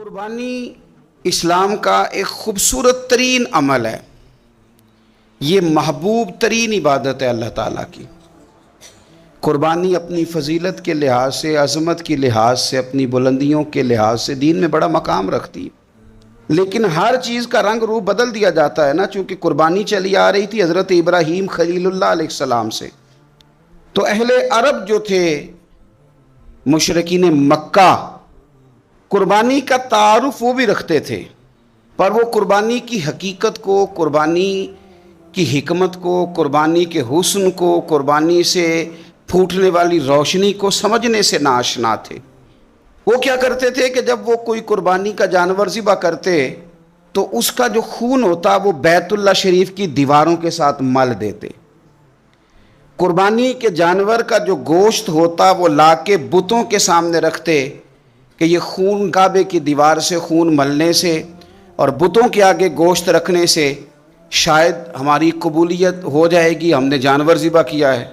قربانی اسلام کا ایک خوبصورت ترین عمل ہے۔ یہ محبوب ترین عبادت ہے اللہ تعالیٰ کی۔ قربانی اپنی فضیلت کے لحاظ سے، عظمت کے لحاظ سے، اپنی بلندیوں کے لحاظ سے دین میں بڑا مقام رکھتی ہے، لیکن ہر چیز کا رنگ روپ بدل دیا جاتا ہے نا، چونکہ قربانی چلی آ رہی تھی حضرت ابراہیم خلیل اللہ علیہ السلام سے، تو اہل عرب جو تھے مشرکین مکہ قربانی کا تعارف وہ بھی رکھتے تھے، پر وہ قربانی کی حقیقت کو، قربانی کی حکمت کو، قربانی کے حسن کو، قربانی سے پھوٹنے والی روشنی کو سمجھنے سے ناآشنا تھے۔ وہ کیا کرتے تھے کہ جب وہ کوئی قربانی کا جانور ذبح کرتے تو اس کا جو خون ہوتا وہ بیت اللہ شریف کی دیواروں کے ساتھ مل دیتے۔ قربانی کے جانور کا جو گوشت ہوتا وہ لا کے بتوں کے سامنے رکھتے کہ یہ خون کعبے کی دیوار سے خون ملنے سے اور بتوں کے آگے گوشت رکھنے سے شاید ہماری قبولیت ہو جائے گی، ہم نے جانور ذبح کیا ہے۔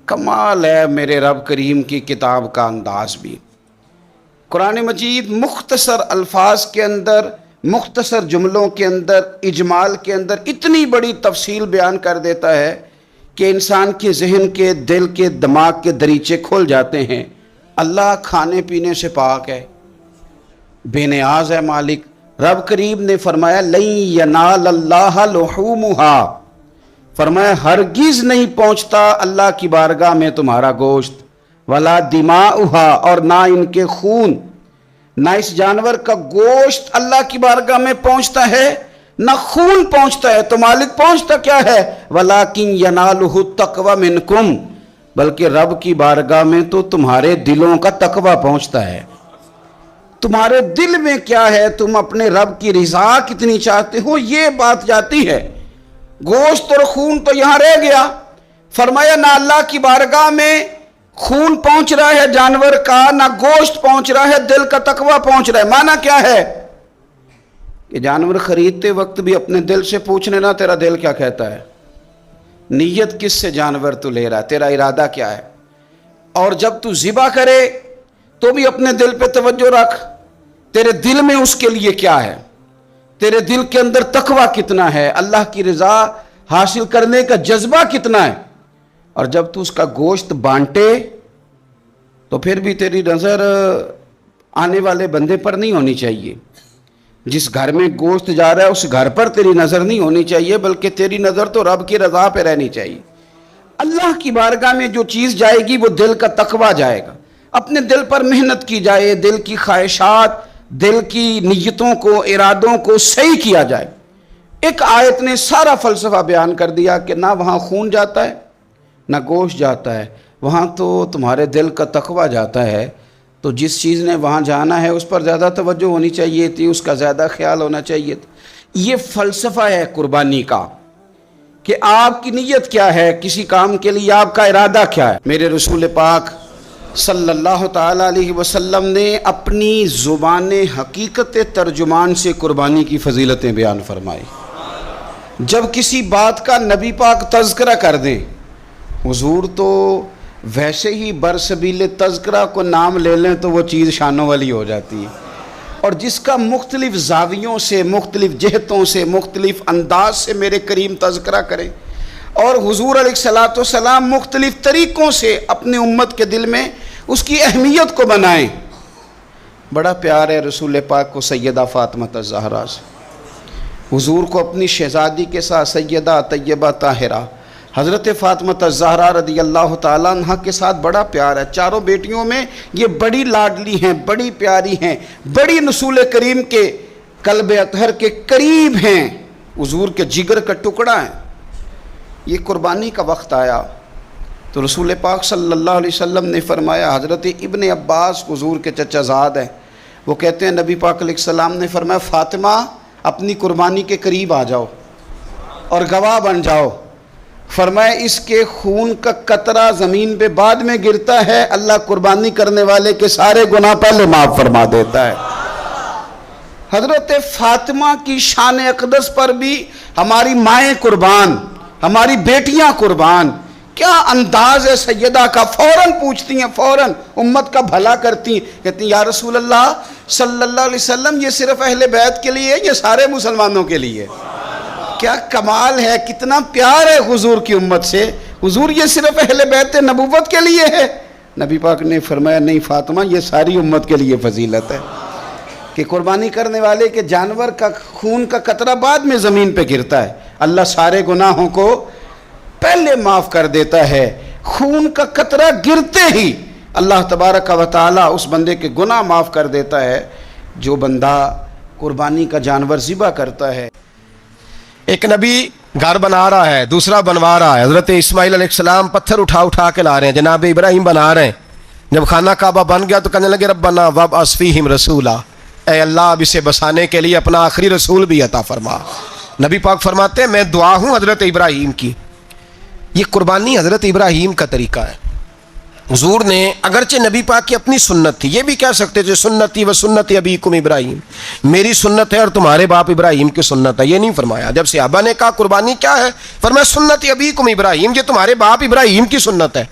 کمال ہے میرے رب کریم کی کتاب کا انداز بھی۔ قرآن مجید مختصر الفاظ کے اندر، مختصر جملوں کے اندر، اجمال کے اندر اتنی بڑی تفصیل بیان کر دیتا ہے کہ انسان کے ذہن کے، دل کے، دماغ کے دریچے کھل جاتے ہیں۔ اللہ کھانے پینے سے پاک ہے، بے نیاز ہے مالک۔ رب کریم نے فرمایا لَن يَنَالَ اللَّهَ لُحُومُهَا، فرمایا ہرگز نہیں پہنچتا اللہ کی بارگاہ میں تمہارا گوشت، وَلَا دِمَاؤُهَا، اور نہ ان کے خون، نہ اس جانور کا گوشت اللہ کی بارگاہ میں پہنچتا ہے، نہ خون پہنچتا ہے، تو مالک پہنچتا کیا ہے؟ وَلَٰكِن يَنَالُهُ التَّقْوَىٰ مِنْكُمْ، بلکہ رب کی بارگاہ میں تو تمہارے دلوں کا تقویٰ پہنچتا ہے۔ تمہارے دل میں کیا ہے، تم اپنے رب کی رضا کتنی چاہتے ہو، یہ بات جاتی ہے۔ گوشت اور خون تو یہاں رہ گیا، فرمایا نہ اللہ کی بارگاہ میں خون پہنچ رہا ہے جانور کا، نہ گوشت پہنچ رہا ہے، دل کا تقویٰ پہنچ رہا ہے۔ معنی کیا ہے کہ جانور خریدتے وقت بھی اپنے دل سے پوچھنے نا تیرا دل کیا کہتا ہے، نیت کس سے جانور تو لے رہا ہے، تیرا ارادہ کیا ہے، اور جب تو ذبح کرے تو بھی اپنے دل پہ توجہ رکھ، تیرے دل میں اس کے لیے کیا ہے، تیرے دل کے اندر تقویٰ کتنا ہے، اللہ کی رضا حاصل کرنے کا جذبہ کتنا ہے۔ اور جب تو اس کا گوشت بانٹے تو پھر بھی تیری نظر آنے والے بندے پر نہیں ہونی چاہیے، جس گھر میں گوشت جا رہا ہے اس گھر پر تیری نظر نہیں ہونی چاہیے، بلکہ تیری نظر تو رب کی رضا پہ رہنی چاہیے۔ اللہ کی بارگاہ میں جو چیز جائے گی وہ دل کا تقویٰ جائے گا، اپنے دل پر محنت کی جائے، دل کی خواہشات، دل کی نیتوں کو، ارادوں کو صحیح کیا جائے۔ ایک آیت نے سارا فلسفہ بیان کر دیا کہ نہ وہاں خون جاتا ہے نہ گوشت جاتا ہے، وہاں تو تمہارے دل کا تقویٰ جاتا ہے، تو جس چیز نے وہاں جانا ہے اس پر زیادہ توجہ ہونی چاہیے تھی، اس کا زیادہ خیال ہونا چاہیے تھا۔ یہ فلسفہ ہے قربانی کا کہ آپ کی نیت کیا ہے، کسی کام کے لیے آپ کا ارادہ کیا ہے۔ میرے رسول پاک صلی اللہ تعالیٰ علیہ وسلم نے اپنی زبان حقیقت ترجمان سے قربانی کی فضیلتیں بیان فرمائی۔ جب کسی بات کا نبی پاک تذکرہ کر دیں، حضور تو ویسے ہی برسبیل تذکرہ کو نام لے لیں تو وہ چیز شانوں والی ہو جاتی ہے، اور جس کا مختلف زاویوں سے، مختلف جہتوں سے، مختلف انداز سے میرے کریم تذکرہ کریں، اور حضور علیہ السلام مختلف طریقوں سے اپنے امت کے دل میں اس کی اہمیت کو بنائیں۔ بڑا پیار ہے رسول پاک کو سیدہ فاطمہ الزہرا سے، حضور کو اپنی شہزادی کے ساتھ سیدہ طیبہ طاہرہ حضرت فاطمہ الزہرا رضی اللہ تعالیٰ عنہ کے ساتھ بڑا پیار ہے۔ چاروں بیٹیوں میں یہ بڑی لاڈلی ہیں، بڑی پیاری ہیں، بڑی رسول کریم کے قلب اطہر کے قریب ہیں، حضور کے جگر کا ٹکڑا ہیں۔ یہ قربانی کا وقت آیا تو رسول پاک صلی اللہ علیہ وسلم نے فرمایا، حضرت ابن عباس حضور کے چچا زاد ہیں، وہ کہتے ہیں نبی پاک علیہ السلام نے فرمایا فاطمہ اپنی قربانی کے قریب آ جاؤ اور گواہ بن جاؤ۔ فرمایا اس کے خون کا قطرہ زمین پہ بعد میں گرتا ہے، اللہ قربانی کرنے والے کے سارے گناہ پہلے معاف فرما دیتا ہے۔ حضرت فاطمہ کی شان اقدس پر بھی ہماری مائیں قربان، ہماری بیٹیاں قربان، کیا انداز ہے سیدہ کا، فوراً پوچھتی ہیں، فوراً امت کا بھلا کرتی ہیں، کہتی ہیں یا رسول اللہ صلی اللہ علیہ وسلم یہ صرف اہل بیت کے لیے ہے یا سارے مسلمانوں کے لیے؟ کیا کمال ہے، کتنا پیار ہے حضور کی امت سے۔ حضور یہ صرف اہل بیت نبوت کے لیے ہے؟ نبی پاک نے فرمایا نہیں فاطمہ، یہ ساری امت کے لیے فضیلت ہے کہ قربانی کرنے والے کے جانور کا خون کا قطرہ بعد میں زمین پہ گرتا ہے، اللہ سارے گناہوں کو پہلے معاف کر دیتا ہے۔ خون کا قطرہ گرتے ہی اللہ تبارک و تعالی اس بندے کے گناہ معاف کر دیتا ہے جو بندہ قربانی کا جانور ذبح کرتا ہے۔ ایک نبی گھر بنا رہا ہے، دوسرا بنوا رہا ہے۔ حضرت اسماعیل علیہ السلام پتھر اٹھا کے لا رہے ہیں، جناب ابراہیم بنا رہے ہیں۔ جب خانہ کعبہ بن گیا تو کہنے لگے ربنا وابعث فیہم رسولا، اے اللہ اب اسے بسانے کے لیے اپنا آخری رسول بھی عطا فرما۔ نبی پاک فرماتے ہیں میں دعا ہوں حضرت ابراہیم کی۔ یہ قربانی حضرت ابراہیم کا طریقہ ہے۔ حضور نے اگرچہ نبی پاک کی اپنی سنت تھی، یہ بھی کہہ سکتے تھے سنتی و سنت ابیکم ابراہیم، میری سنت ہے اور تمہارے باپ ابراہیم کی سنت ہے، یہ نہیں فرمایا۔ جب صحابہ نے کہا قربانی کیا ہے، فرمایا سنت ابیکم ابراہیم، یہ تمہارے باپ ابراہیم کی سنت ہے۔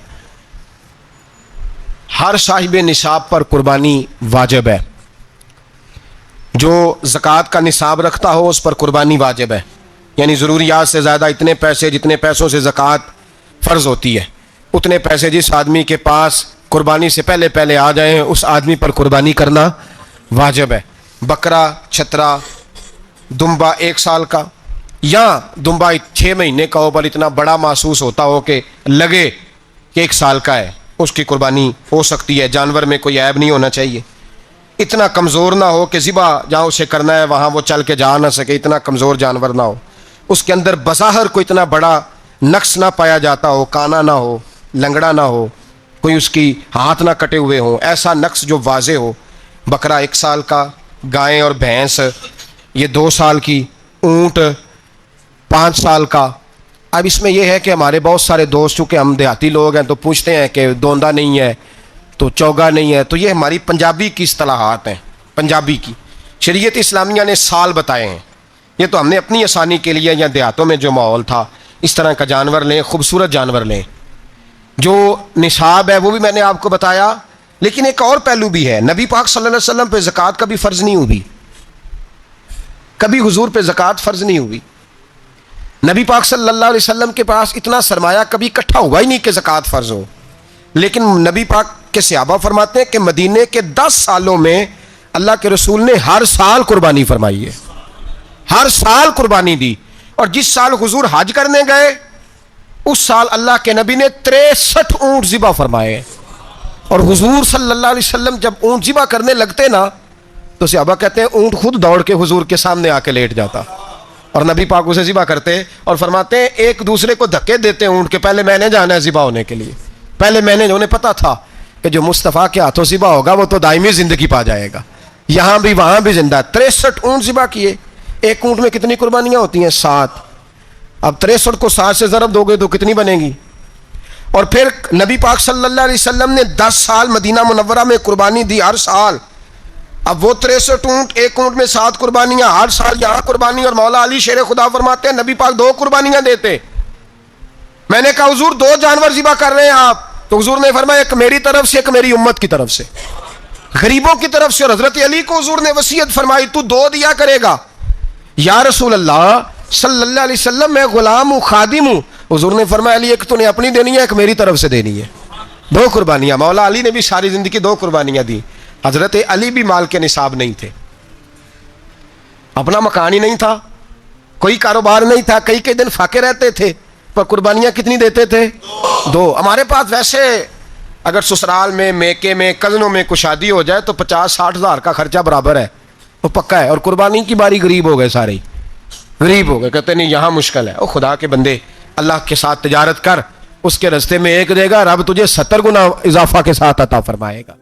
ہر صاحب نصاب پر قربانی واجب ہے، جو زکوٰۃ کا نصاب رکھتا ہو اس پر قربانی واجب ہے، یعنی ضروریات سے زیادہ اتنے پیسے جتنے پیسوں سے زکوٰۃ فرض ہوتی ہے اتنے پیسے جس آدمی کے پاس قربانی سے پہلے آ جائیں اس آدمی پر قربانی کرنا واجب ہے۔ بکرا، چھترا، دمبا 1 سال کا یا دمبا 6 مہینے کا ہو پر اتنا بڑا محسوس ہوتا ہو کہ لگے کہ 1 سال کا ہے، اس کی قربانی ہو سکتی ہے۔ جانور میں کوئی عیب نہیں ہونا چاہیے، اتنا کمزور نہ ہو کہ ذبح جہاں اسے کرنا ہے وہاں وہ چل کے جا نہ سکے، اتنا کمزور جانور نہ ہو، اس کے اندر بظاہر کوئی اتنا بڑا نقص نہ پایا جاتا ہو، کانا نہ ہو، لنگڑا نہ ہو، کوئی اس کی ہاتھ نہ کٹے ہوئے ہوں، ایسا نقص جو واضح ہو۔ بکرا 1 سال کا، گائیں اور بھینس یہ 2 سال کی، اونٹ 5 سال کا۔ اب اس میں یہ ہے کہ ہمارے بہت سارے دوست چونکہ ہم دیہاتی لوگ ہیں تو پوچھتے ہیں کہ دوندا نہیں ہے تو چوگا نہیں ہے، تو یہ ہماری پنجابی کی اصطلاحات ہیں، پنجابی کی۔ شریعت اسلامیہ نے سال بتائے ہیں، یہ تو ہم نے اپنی آسانی کے لیے یا دیہاتوں میں جو ماحول تھا اس طرح کا جانور لیں، خوبصورت جانور لیں۔ جو نصاب ہے وہ بھی میں نے آپ کو بتایا، لیکن ایک اور پہلو بھی ہے، نبی پاک صلی اللہ علیہ وسلم پہ زکوٰۃ کبھی فرض نہیں ہوئی، کبھی حضور پہ زکوٰۃ فرض نہیں ہوئی۔ نبی پاک صلی اللہ علیہ وسلم کے پاس اتنا سرمایہ کبھی اکٹھا ہوا ہی نہیں کہ زکوٰۃ فرض ہو، لیکن نبی پاک کے صحابہ فرماتے ہیں کہ مدینے کے 10 سالوں میں اللہ کے رسول نے ہر سال قربانی فرمائی ہے، ہر سال قربانی دی۔ اور جس سال حضور حج کرنے گئے اس سال اللہ کے نبی نے 63 اونٹ ذبح فرمائے، اور حضور صلی اللہ علیہ وسلم جب اونٹ ذبح کرنے لگتے نا تو صحابہ کہتے ہیں اونٹ خود دوڑ کے حضور کے سامنے آ کے لیٹ جاتا، اور نبی پاک اسے ذبح کرتے اور فرماتے ہیں ایک دوسرے کو دھکے دیتے اونٹ کے، پہلے میں نے جانا ہے ذبح ہونے کے لیے، پہلے میں نے، انہیں پتا تھا کہ جو مصطفیٰ کے ہاتھوں ذبح ہوگا وہ تو دائمی زندگی پا جائے گا، یہاں بھی وہاں بھی زندہ۔ 63 اونٹ ذبح کیے، ایک اونٹ میں کتنی قربانیاں ہوتی ہیں؟ 7۔ اب 63 کو 7 سے ضرب دو گے تو کتنی بنے گی؟ اور پھر نبی پاک صلی اللہ علیہ وسلم نے 10 سال مدینہ منورہ میں قربانی دی، ہر سال۔ اب وہ 63 اونٹ، ایک اونٹ میں 7 قربانیاں، ہر سال یہاں قربانی، اور مولا علی شیر خدا فرماتے ہیں نبی پاک 2 قربانیاں دیتے۔ میں نے کہا حضور 2 جانور ذبح کر رہے ہیں آپ، تو حضور نے فرمایا ایک میری طرف سے، ایک میری امت کی طرف سے، غریبوں کی طرف سے۔ اور حضرت علی کو حضور نے وصیت فرمائی تو 2 دیا کرے گا۔ یا رسول اللہ صلی اللہ علیہ وسلم میں غلام ہوں، خادم ہوں۔ حضور نے فرمایا علی ایک تو نے اپنی دینی ہے، ایک میری طرف سے دینی ہے۔ 2 قربانیاں۔ مولا علی نے بھی ساری زندگی 2 قربانیاں دی۔ حضرت علی بھی مال کے نصاب نہیں تھے، اپنا مکان ہی نہیں تھا، کوئی کاروبار نہیں تھا، کئی دن فاقے رہتے تھے، پر قربانیاں کتنی دیتے تھے؟ 2۔ ہمارے پاس ویسے اگر سسرال میں، میکے میں، کزنوں میں کوئی شادی ہو جائے تو 50-60 ہزار کا خرچہ برابر ہے، وہ پکا ہے۔ اور قربانی کی باری غریب ہو گئے، سارے غریب ہو گئے، کہتے نہیں یہاں مشکل ہے۔ او خدا کے بندے، اللہ کے ساتھ تجارت کر، اس کے رستے میں 1 دے گا، رب تجھے 70 گنا اضافہ کے ساتھ عطا فرمائے گا۔